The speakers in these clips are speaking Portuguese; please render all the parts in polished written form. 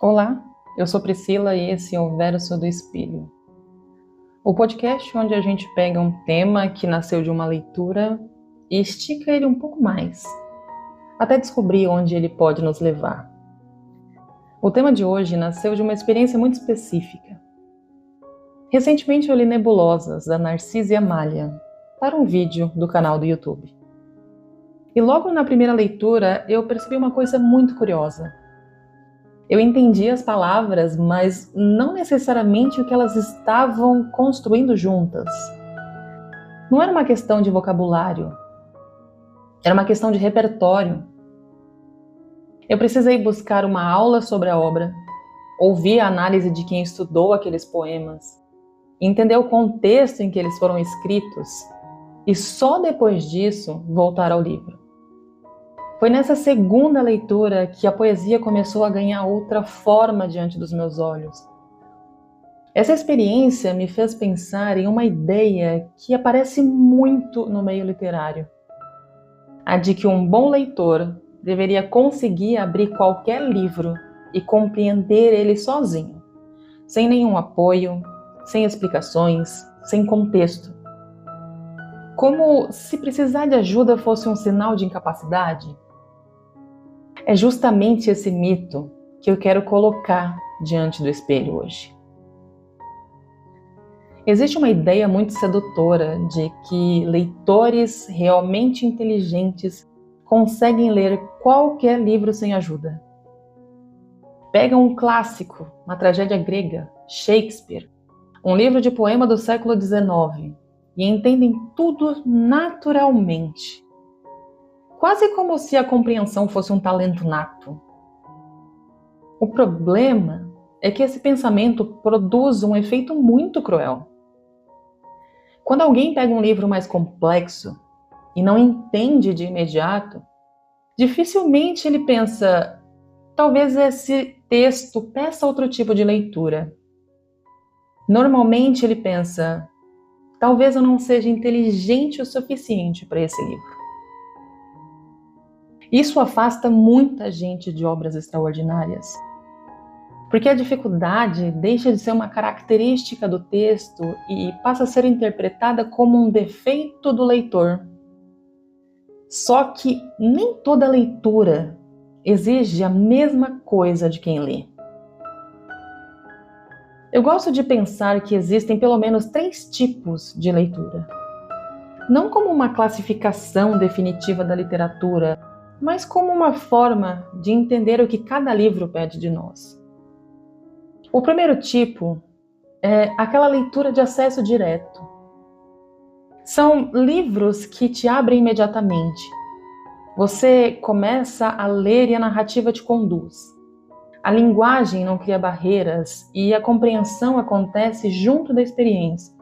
Olá, eu sou Priscila e esse é o Verso do Espelho. O podcast onde a gente pega um tema que nasceu de uma leitura e estica ele um pouco mais, até descobrir onde ele pode nos levar. O tema de hoje nasceu de uma experiência muito específica. Recentemente eu li Nebulosas, da Narcisa Amália, para um vídeo do canal do YouTube. E logo na primeira leitura eu percebi uma coisa muito curiosa. Eu entendi as palavras, mas não necessariamente o que elas estavam construindo juntas. Não era uma questão de vocabulário, era uma questão de repertório. Eu precisei buscar uma aula sobre a obra, ouvir a análise de quem estudou aqueles poemas, entender o contexto em que eles foram escritos e só depois disso voltar ao livro. Foi nessa segunda leitura que a poesia começou a ganhar outra forma diante dos meus olhos. Essa experiência me fez pensar em uma ideia que aparece muito no meio literário. A de que um bom leitor deveria conseguir abrir qualquer livro e compreender ele sozinho, sem nenhum apoio, sem explicações, sem contexto. Como se precisar de ajuda fosse um sinal de incapacidade. É justamente esse mito que eu quero colocar diante do espelho hoje. Existe uma ideia muito sedutora de que leitores realmente inteligentes conseguem ler qualquer livro sem ajuda. Pegam um clássico, uma tragédia grega, Shakespeare, um livro de poema do século XIX, e entendem tudo naturalmente. Quase como se a compreensão fosse um talento nato. O problema é que esse pensamento produz um efeito muito cruel. Quando alguém pega um livro mais complexo e não entende de imediato, dificilmente ele pensa, talvez esse texto peça outro tipo de leitura. Normalmente ele pensa, talvez eu não seja inteligente o suficiente para esse livro. Isso afasta muita gente de obras extraordinárias, porque a dificuldade deixa de ser uma característica do texto e passa a ser interpretada como um defeito do leitor. Só que nem toda leitura exige a mesma coisa de quem lê. Eu gosto de pensar que existem pelo menos 3 tipos de leitura. Não como uma classificação definitiva da literatura, mas como uma forma de entender o que cada livro pede de nós. O primeiro tipo é aquela leitura de acesso direto. São livros que te abrem imediatamente. Você começa a ler e a narrativa te conduz. A linguagem não cria barreiras e a compreensão acontece junto da experiência.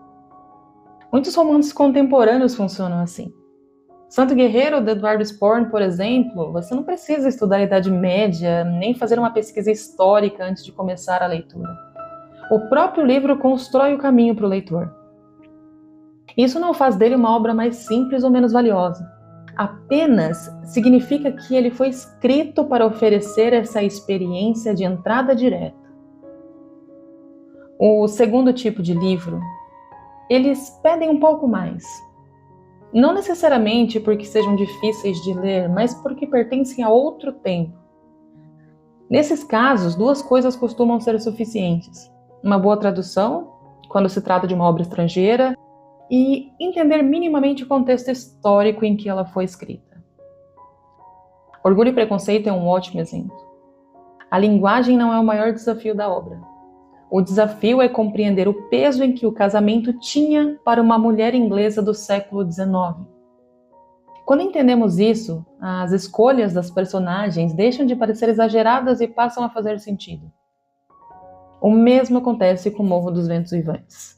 Muitos romances contemporâneos funcionam assim. Santo Guerreiro, de Eduardo Sporn, por exemplo, você não precisa estudar a Idade Média, nem fazer uma pesquisa histórica antes de começar a leitura. O próprio livro constrói o caminho para o leitor. Isso não faz dele uma obra mais simples ou menos valiosa. Apenas significa que ele foi escrito para oferecer essa experiência de entrada direta. O segundo tipo de livro, eles pedem um pouco mais. Não necessariamente porque sejam difíceis de ler, mas porque pertencem a outro tempo. Nesses casos, 2 coisas costumam ser suficientes. Uma boa tradução, quando se trata de uma obra estrangeira, e entender minimamente o contexto histórico em que ela foi escrita. Orgulho e Preconceito é um ótimo exemplo. A linguagem não é o maior desafio da obra. O desafio é compreender o peso em que o casamento tinha para uma mulher inglesa do século XIX. Quando entendemos isso, as escolhas das personagens deixam de parecer exageradas e passam a fazer sentido. O mesmo acontece com o Morro dos Ventos Vivantes.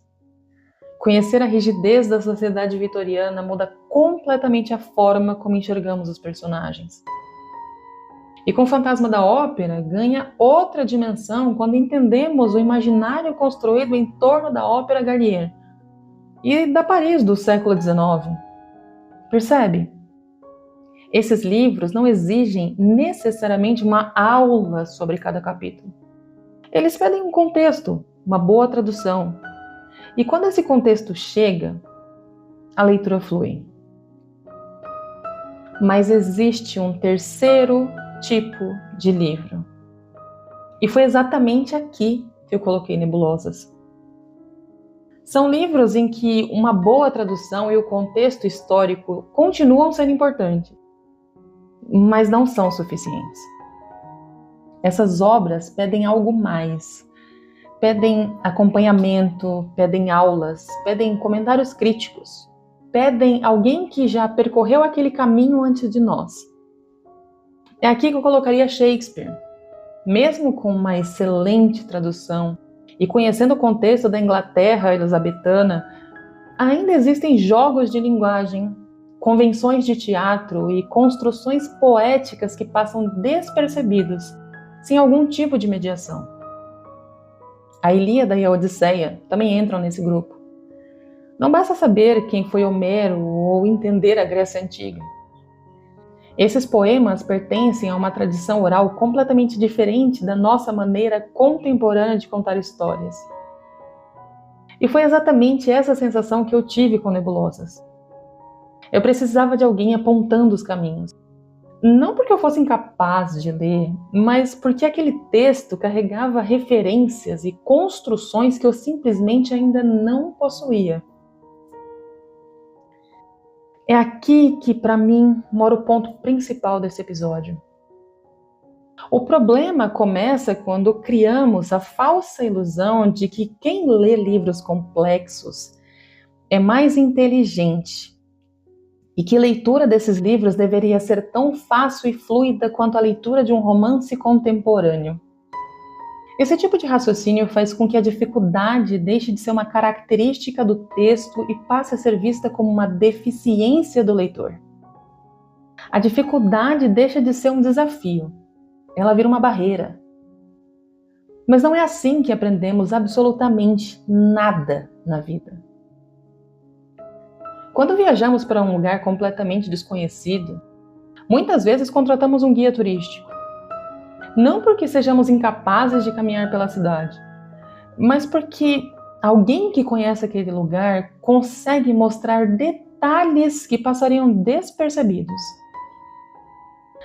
Conhecer a rigidez da sociedade vitoriana muda completamente a forma como enxergamos os personagens. E com o Fantasma da Ópera ganha outra dimensão quando entendemos o imaginário construído em torno da Ópera Garnier e da Paris do século XIX. Percebe? Esses livros não exigem necessariamente uma aula sobre cada capítulo. Eles pedem um contexto, uma boa tradução. E quando esse contexto chega, a leitura flui. Mas existe um terceiro tipo de livro. E foi exatamente aqui que eu coloquei Nebulosas. São livros em que uma boa tradução e o contexto histórico continuam sendo importantes, mas não são suficientes. Essas obras pedem algo mais. Pedem acompanhamento, pedem aulas, pedem comentários críticos, pedem alguém que já percorreu aquele caminho antes de nós. É aqui que eu colocaria Shakespeare. Mesmo com uma excelente tradução e conhecendo o contexto da Inglaterra elizabetana, ainda existem jogos de linguagem, convenções de teatro e construções poéticas que passam despercebidos, sem algum tipo de mediação. A Ilíada e a Odisseia também entram nesse grupo. Não basta saber quem foi Homero ou entender a Grécia Antiga. Esses poemas pertencem a uma tradição oral completamente diferente da nossa maneira contemporânea de contar histórias. E foi exatamente essa sensação que eu tive com Nebulosas. Eu precisava de alguém apontando os caminhos. Não porque eu fosse incapaz de ler, mas porque aquele texto carregava referências e construções que eu simplesmente ainda não possuía. É aqui que, para mim, mora o ponto principal desse episódio. O problema começa quando criamos a falsa ilusão de que quem lê livros complexos é mais inteligente e que a leitura desses livros deveria ser tão fácil e fluida quanto a leitura de um romance contemporâneo. Esse tipo de raciocínio faz com que a dificuldade deixe de ser uma característica do texto e passe a ser vista como uma deficiência do leitor. A dificuldade deixa de ser um desafio, ela vira uma barreira. Mas não é assim que aprendemos absolutamente nada na vida. Quando viajamos para um lugar completamente desconhecido, muitas vezes contratamos um guia turístico. Não porque sejamos incapazes de caminhar pela cidade, mas porque alguém que conhece aquele lugar consegue mostrar detalhes que passariam despercebidos.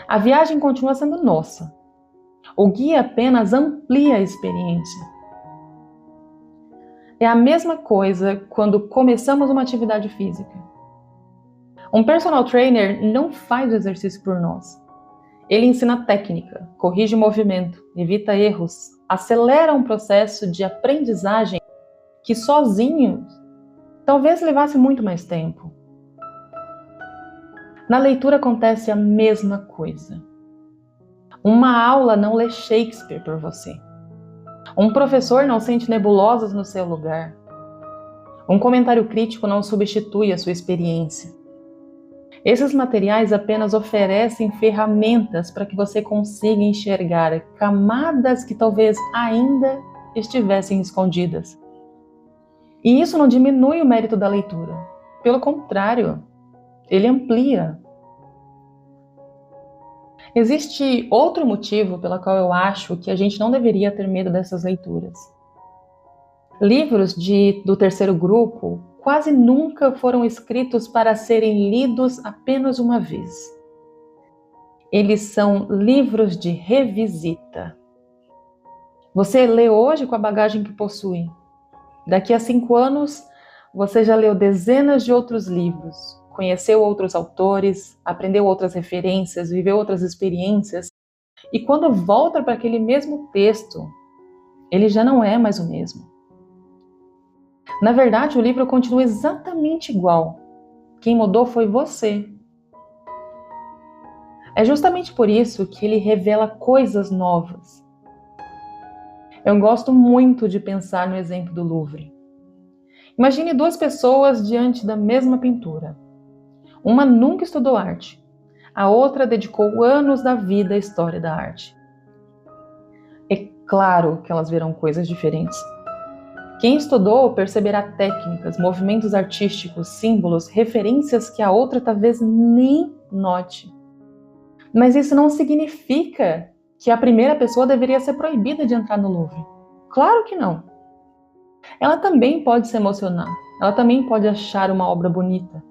A viagem continua sendo nossa. O guia apenas amplia a experiência. É a mesma coisa quando começamos uma atividade física. Um personal trainer não faz o exercício por nós. Ele ensina técnica, corrige o movimento, evita erros, acelera um processo de aprendizagem que sozinho talvez levasse muito mais tempo. Na leitura acontece a mesma coisa. Uma aula não lê Shakespeare por você. Um professor não sente nebulosas no seu lugar. Um comentário crítico não substitui a sua experiência. Esses materiais apenas oferecem ferramentas para que você consiga enxergar camadas que talvez ainda estivessem escondidas. E isso não diminui o mérito da leitura. Pelo contrário, ele amplia. Existe outro motivo pelo qual eu acho que a gente não deveria ter medo dessas leituras. Livros do terceiro grupo quase nunca foram escritos para serem lidos apenas uma vez. Eles são livros de revisita. Você lê hoje com a bagagem que possui. Daqui a 5 anos, você já leu dezenas de outros livros, conheceu outros autores, aprendeu outras referências, viveu outras experiências. E quando volta para aquele mesmo texto, ele já não é mais o mesmo. Na verdade, o livro continua exatamente igual. Quem mudou foi você. É justamente por isso que ele revela coisas novas. Eu gosto muito de pensar no exemplo do Louvre. Imagine 2 pessoas diante da mesma pintura. Uma nunca estudou arte. A outra dedicou anos da vida à história da arte. É claro que elas verão coisas diferentes. Quem estudou perceberá técnicas, movimentos artísticos, símbolos, referências que a outra talvez nem note. Mas isso não significa que a primeira pessoa deveria ser proibida de entrar no Louvre. Claro que não. Ela também pode se emocionar, ela também pode achar uma obra bonita,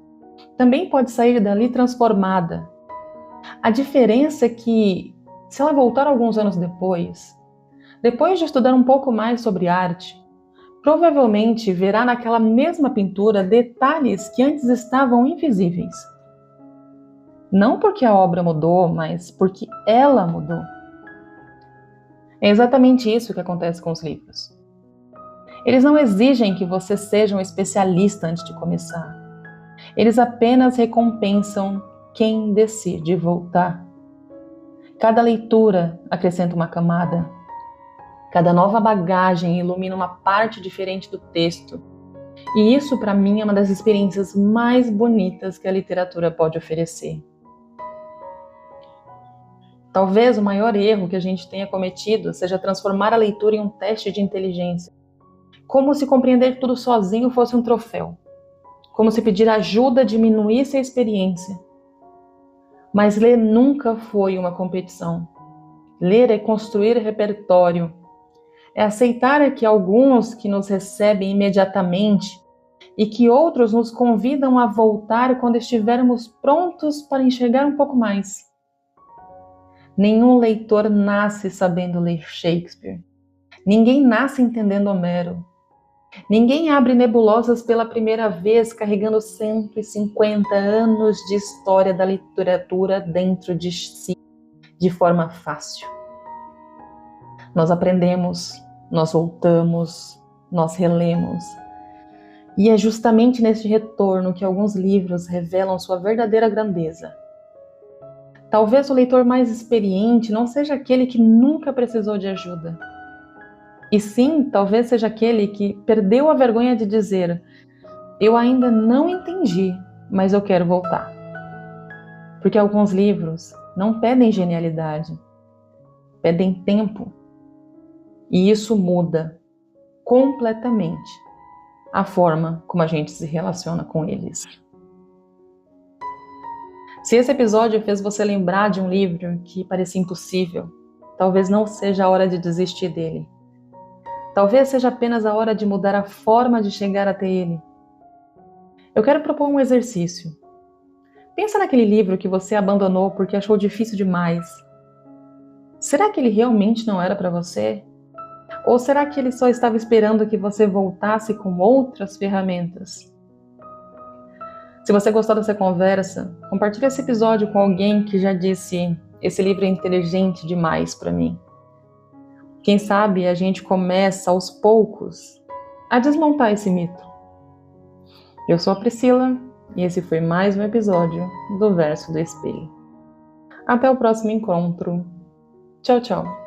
também pode sair dali transformada. A diferença é que, se ela voltar alguns anos depois de estudar um pouco mais sobre arte, provavelmente verá naquela mesma pintura detalhes que antes estavam invisíveis. Não porque a obra mudou, mas porque ela mudou. É exatamente isso que acontece com os livros. Eles não exigem que você seja um especialista antes de começar. Eles apenas recompensam quem decide voltar. Cada leitura acrescenta uma camada. Cada nova bagagem ilumina uma parte diferente do texto. E isso, para mim, é uma das experiências mais bonitas que a literatura pode oferecer. Talvez o maior erro que a gente tenha cometido seja transformar a leitura em um teste de inteligência. Como se compreender tudo sozinho fosse um troféu. Como se pedir ajuda diminuísse a experiência. Mas ler nunca foi uma competição. Ler é construir repertório. É aceitar que alguns que nos recebem imediatamente e que outros nos convidam a voltar quando estivermos prontos para enxergar um pouco mais. Nenhum leitor nasce sabendo ler Shakespeare. Ninguém nasce entendendo Homero. Ninguém abre nebulosas pela primeira vez carregando 150 anos de história da literatura dentro de si, de forma fácil. Nós aprendemos, nós voltamos, nós relemos. E é justamente neste retorno que alguns livros revelam sua verdadeira grandeza. Talvez o leitor mais experiente não seja aquele que nunca precisou de ajuda. E sim, talvez seja aquele que perdeu a vergonha de dizer: eu ainda não entendi, mas eu quero voltar. Porque alguns livros não pedem genialidade, pedem tempo. E isso muda completamente a forma como a gente se relaciona com eles. Se esse episódio fez você lembrar de um livro que parecia impossível, talvez não seja a hora de desistir dele. Talvez seja apenas a hora de mudar a forma de chegar até ele. Eu quero propor um exercício. Pensa naquele livro que você abandonou porque achou difícil demais. Será que ele realmente não era para você? Ou será que ele só estava esperando que você voltasse com outras ferramentas? Se você gostou dessa conversa, compartilhe esse episódio com alguém que já disse: esse livro é inteligente demais para mim. Quem sabe a gente começa aos poucos a desmontar esse mito. Eu sou a Priscila e esse foi mais um episódio do Verso do Espelho. Até o próximo encontro. Tchau, tchau.